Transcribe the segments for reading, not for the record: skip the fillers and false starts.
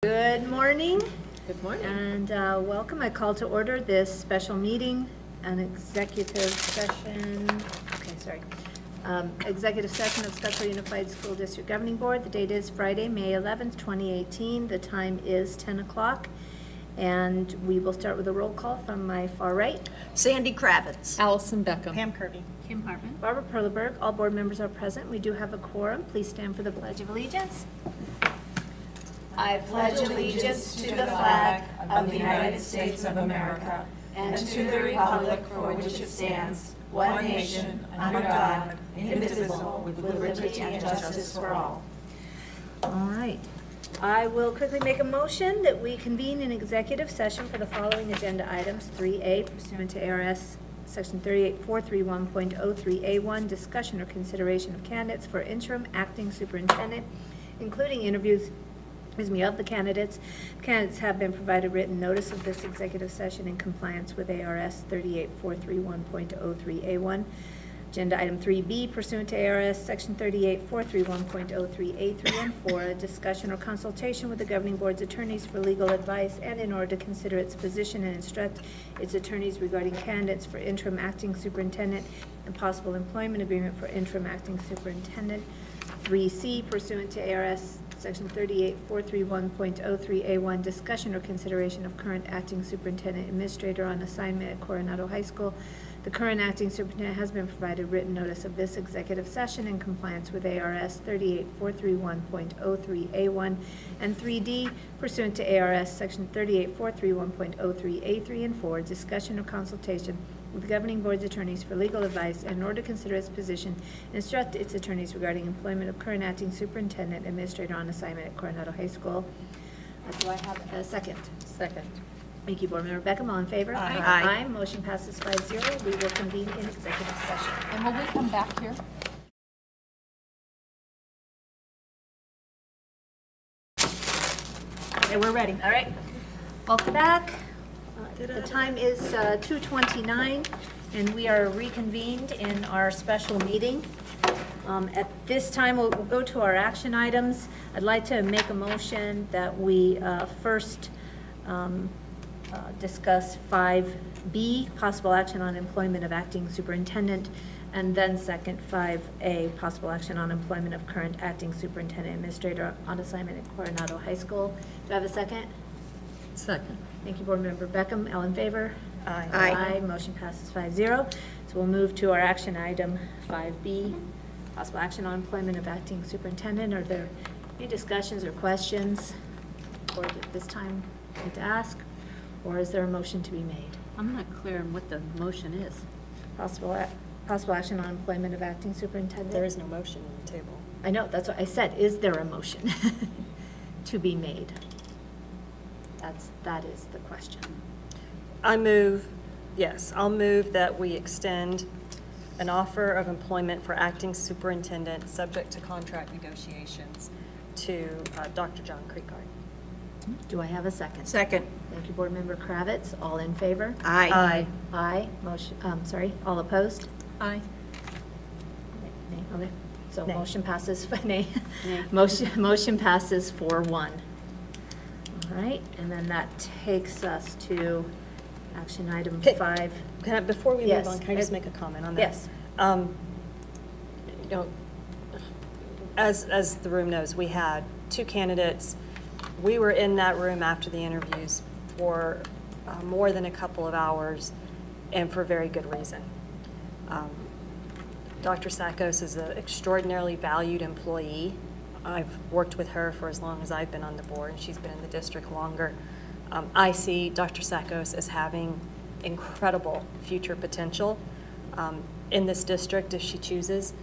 Good morning. Good morning. And welcome. I call to order this special meeting, an executive session, executive session of Scottsdale Unified School District Governing Board. The date is Friday, May 11th, 2018. The time is 10 o'clock. And we will start with a roll call from my far right. Sandy Kravitz. Allison Beckham. Pam Kirby. Kim Hartman. Barbara Perleberg. All board members are present. We do have a quorum. Please stand for the Pledge of Allegiance. I pledge allegiance to the flag of the United States of America and to the republic for which it stands, one nation, under God, indivisible, with liberty and justice for all. All right. I will quickly make a motion that we convene an executive session for the following agenda items. 3A, pursuant to ARS Section 38431.03A1, discussion or consideration of candidates for interim acting superintendent, including interviews of the candidates. Candidates have been provided written notice of this executive session in compliance with ARS 38431.03A1. Agenda item 3B, pursuant to ARS Section 38431.03A3 and 4, a discussion or consultation with the governing board's attorneys for legal advice and in order to consider its position and instruct its attorneys regarding candidates for interim acting superintendent and possible employment agreement for interim acting superintendent. 3C, pursuant to ARS Section 38431.03A1, discussion or consideration of current acting superintendent administrator on assignment at Coronado High School. The current acting superintendent has been provided written notice of this executive session in compliance with ARS 38431.03A1. And 3D, pursuant to ARS Section 38431.03A3 and 4, discussion or consultation with the governing board's attorneys for legal advice and in order to consider its position, instruct its attorneys regarding employment of current acting superintendent administrator on assignment at Coronado High School. Do I have a second? Second. Thank you, Board Member Beckham. All in favor? Aye. Aye. Motion passes 5-0. We will convene in executive session. And will we come back here? Okay, we're ready. All right. Welcome back. The time is 2:29, and we are reconvened in our special meeting. At this time, we'll go to our action items. I'd like to make a motion that we first discuss 5B, possible action on employment of acting superintendent, and then second 5A, possible action on employment of current acting superintendent administrator on assignment at Coronado High School. Do I have a second? Second. Thank you, Board Member Beckham. All in favor? Aye. Aye. Motion passes 5-0. So we'll move to our action item 5B, possible action on employment of acting superintendent. Are there any discussions or questions or at this time need to ask? Or is there a motion to be made? I'm not clear on what the motion is. Possible action on employment of acting superintendent? There is no motion on the table. I know, that's what I said. Is there a motion to be made? That is the question. I'll move that we extend an offer of employment for acting superintendent subject to contract negotiations to Dr. John Creekard. Do I have a second? Second. Thank you, Board Member Kravitz. All in favor? Aye. Aye. Motion, all opposed? Aye. Nay. Okay. So Nay. motion passes, nay. Nay. Motion passes 4-1. All right, and then that takes us to action item 5. Before we Yes. move on, can I just make a comment on that? Yes. You know, as the room knows, we had 2 candidates. We were in that room after the interviews for more than a couple of hours, and for very good reason. Dr. Sakos is an extraordinarily valued employee. I've worked with her for as long as I've been on the board, and she's been in the district longer. I see Dr. Sakos as having incredible future potential in this district if she chooses,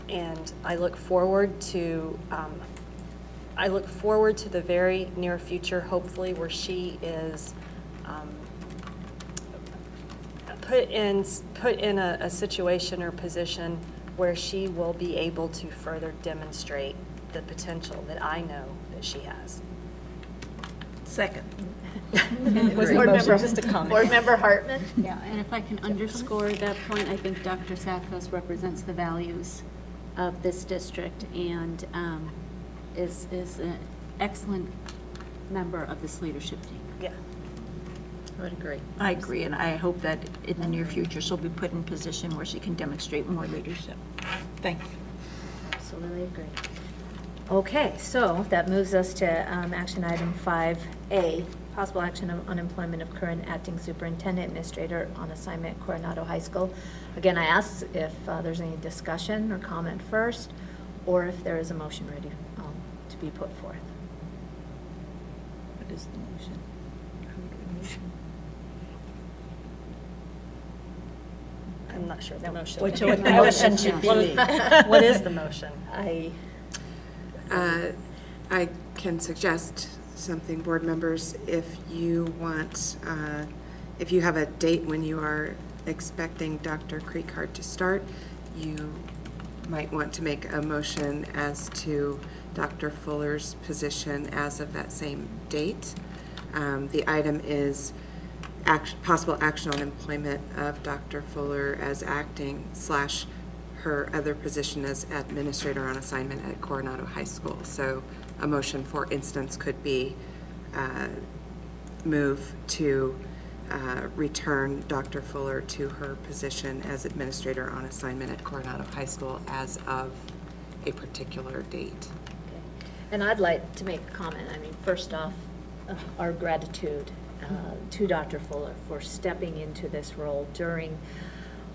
and I look forward to the very near future, hopefully, where she is put in a situation or position where she will be able to further demonstrate the potential that I know that she has. Second. Just a comment. Board Member Hartman? Yeah, and if I can underscore that point, I think Dr. Sakos represents the values of this district and is an excellent member of this leadership team. Yeah. I would agree. I agree, and I hope that in the near future, she'll be put in a position where she can demonstrate more leadership. Thank you. Absolutely agree. Okay, so that moves us to action item 5A, possible action on employment of current acting superintendent administrator on assignment at Coronado High School. Again, I asked if there's any discussion or comment first, or if there is a motion ready to be put forth. What is the motion? I'm not sure of the motion. What the motion should be. What is the motion? I can suggest something, board members, if you want, if you have a date when you are expecting Dr. Creekard to start, you might want to make a motion as to Dr. Fuller's position as of that same date. The item is possible action on employment of Dr. Fuller as acting / her other position as administrator on assignment at Coronado High School. So a motion, for instance, could be move to return Dr. Fuller to her position as administrator on assignment at Coronado High School as of a particular date. Okay. And I'd like to make a comment. I mean, first off, our gratitude to Dr. Fuller for stepping into this role during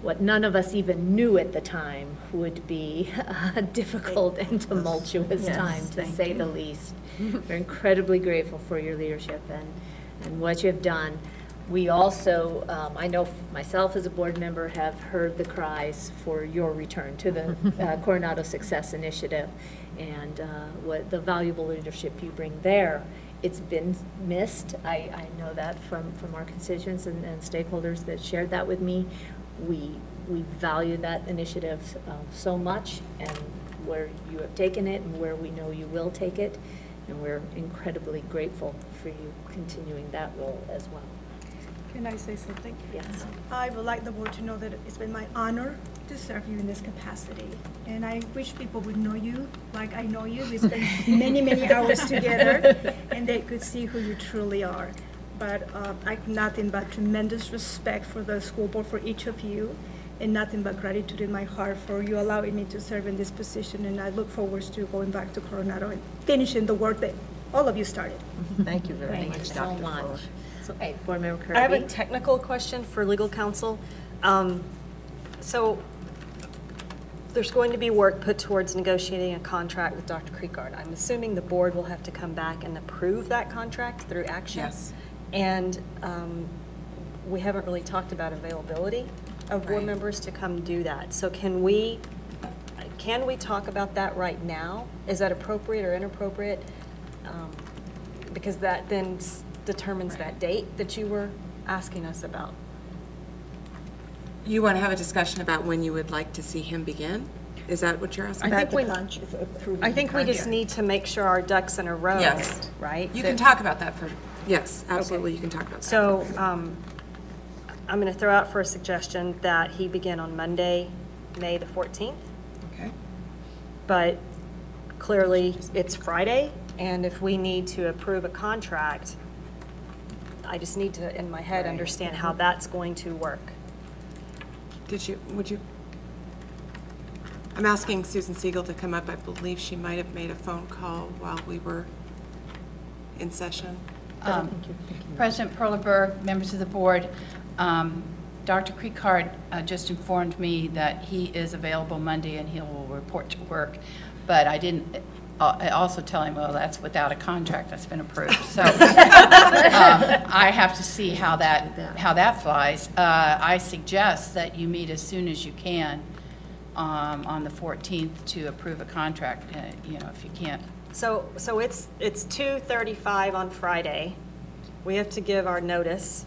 what none of us even knew at the time would be a difficult and tumultuous time, to say the least. We're incredibly grateful for your leadership and what you've done. We also, I know myself as a board member, have heard the cries for your return to the Coronado Success Initiative and what the valuable leadership you bring there. It's been missed. I know that from our constituents and stakeholders that shared that with me. We value that initiative so much, and where you have taken it and where we know you will take it, and we're incredibly grateful for you continuing that role as well. Can I say something? Yes. I would like the board to know that it's been my honor to serve you in this capacity. And I wish people would know you like I know you. We spent many, many hours together, and they could see who you truly are. But I have nothing but tremendous respect for the school board, for each of you, and nothing but gratitude in my heart for you allowing me to serve in this position. And I look forward to going back to Coronado and finishing the work that all of you started. Thank you very Thank you much, so Dr. much. Fuller. Hey, Board Member Kirby. I have a technical question for legal counsel. So there's going to be work put towards negotiating a contract with Dr. Creekard. I'm assuming the board will have to come back and approve that contract through action. Yes. And we haven't really talked about availability of board Right. members to come do that. So can we talk about that right now? Is that appropriate or inappropriate? Because that then determines that date that you were asking us about. You want to have a discussion about when you would like to see him begin? Is that what you're asking? I think we just need to make sure our ducks in a row, Yes. right? You can talk about that for, yes, absolutely, you can talk about that. So I'm going to throw out for a suggestion that he begin on Monday, May the 14th, Okay. but clearly it's Friday, and if we need to approve a contract, I just need to, in my head, understand how that's going to work. Would you? I'm asking Susan Siegel to come up. I believe she might have made a phone call while we were in session. President Perleberg, members of the board, Dr. Creekard just informed me that he is available Monday and he will report to work, but I didn't. I also tell him, well, that's without a contract that's been approved. So I have to see how that flies. I suggest that you meet as soon as you can on the 14th to approve a contract. You know, if you can't. So it's 2:35 on Friday. We have to give our notice.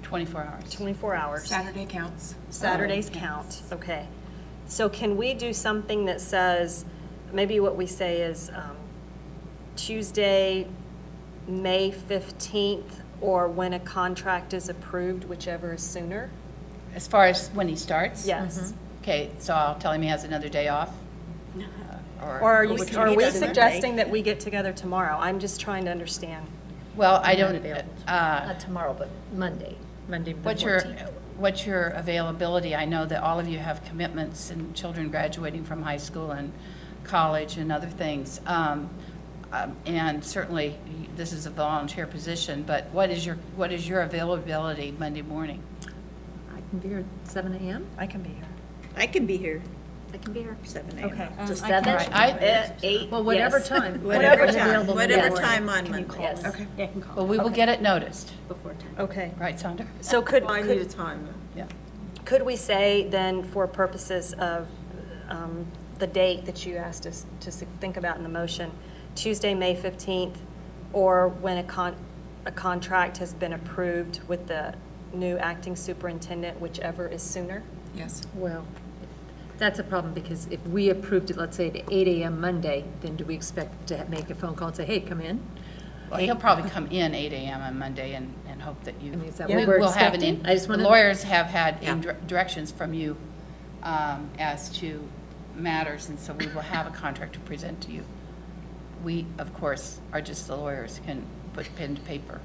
24 hours. 24 hours. Saturday counts. Saturdays count. Okay. So can we do something that says, maybe what we say is Tuesday, May 15th, or when a contract is approved, whichever is sooner? As far as when he starts? Yes. Okay, so I'll tell him he has another day off? Or are we you, can are meet we on Monday. suggesting that we get together tomorrow? I'm just trying to understand. Well, I I'm not don't, available. Not tomorrow, but Monday. Monday the 14th. what's your availability? I know that all of you have commitments and children graduating from high school and college and other things. And certainly, this is a volunteer position, but what is your availability Monday morning? I can be here at 7 a.m. I can be here. I can be here. I can be here. 7 a.m. Okay. To I 7? can- 8. Well, whatever yes. time. Whatever I'm time, available whatever Monday time morning. on Monday. Yes. Okay. Yeah, I can call Well, we will get it noticed, before 10. Okay. right, Sandra? So could time. Yeah. could we say then, for purposes of the date that you asked us to think about in the motion, Tuesday, May 15th, or when a contract has been approved with the new acting superintendent, whichever is sooner? Yes. Well, that's a problem, because if we approved it, let's say at 8 a.m. Monday, then do we expect to make a phone call and say, hey, come in? Well, he'll probably come in 8 a.m. on Monday and hope that you. I mean, is that we what we're will have expecting? the lawyers have had Yeah. directions from you as to matters, and so we will have a contract to present to you. We, of course, are just the lawyers, can put pen to paper.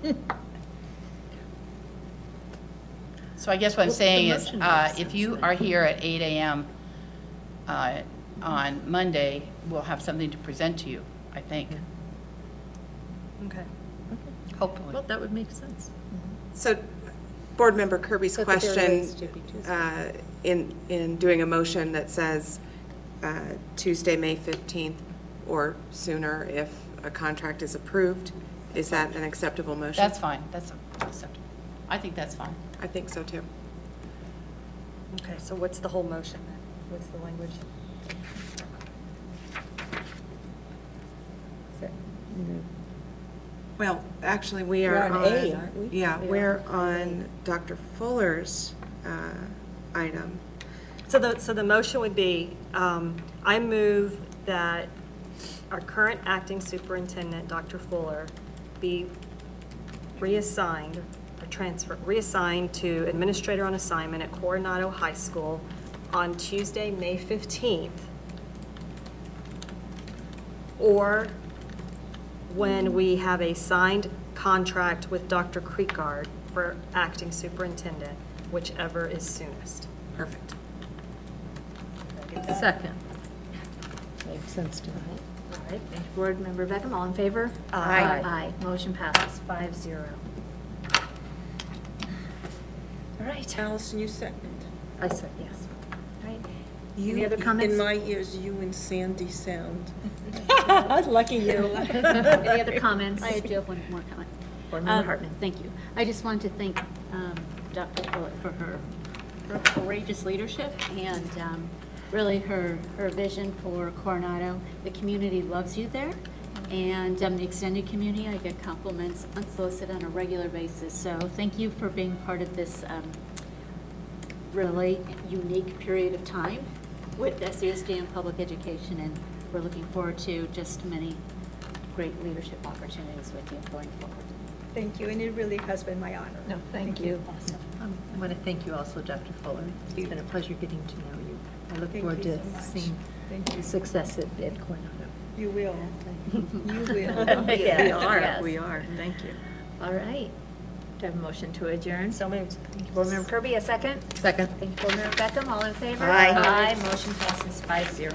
So I guess what I'm Well, saying the is, motion makes if sense you then. are here at 8 a.m. On Monday, we'll have something to present to you, I think, Okay. hopefully. Well, that would make sense. So, Board Member Kirby's So that there question, is to be Tuesday. in doing a motion that says Tuesday, May 15th, or sooner if a contract is approved, is that an acceptable motion? That's fine, that's acceptable. I think that's fine. I think so, too. Okay, so what's the whole motion then? What's the language? Well, actually, we are We're on. on A, aren't we? Yeah, We we're are on Dr. Fuller's item. So the motion would be, I move that our current acting superintendent, Dr. Fuller, be reassigned or reassigned to administrator on assignment at Coronado High School on Tuesday, May 15th, or when we have a signed contract with Dr. Creekard for acting superintendent, whichever is soonest. Perfect. Second. Makes sense to me. All right, thank you, Board Member Beckham, all in favor? Aye. Aye, motion passes 5-0. All right, Allison, you second. I said yes. All right, You, Any other comments? In my ears, you and Sandy sound. Lucky you. any other comments? I do have one more comment. Board Member Hartman. Thank you. I just wanted to thank Dr. Fuller for her courageous leadership and really her vision for Coronado. The community loves you there, and the extended community, I get compliments unsolicited on a regular basis. So thank you for being part of this really unique period of time with SUSD and public education, and we're looking forward to just many great leadership opportunities with you going forward. Thank you, and it really has been my honor. No, thank you. Awesome. I want to thank you also, Dr. Fuller. It's been a pleasure getting to know you. I look Thank forward you to so much. seeing Thank you. the success at Coronado. You will. You will. Yes, We are, thank you. All right. Do I have a motion to adjourn? So moved. Thank you, Board Member Kirby, a second? Second. Thank you, Board Member Beckham, all in favor? Aye. Aye, motion passes 5-0.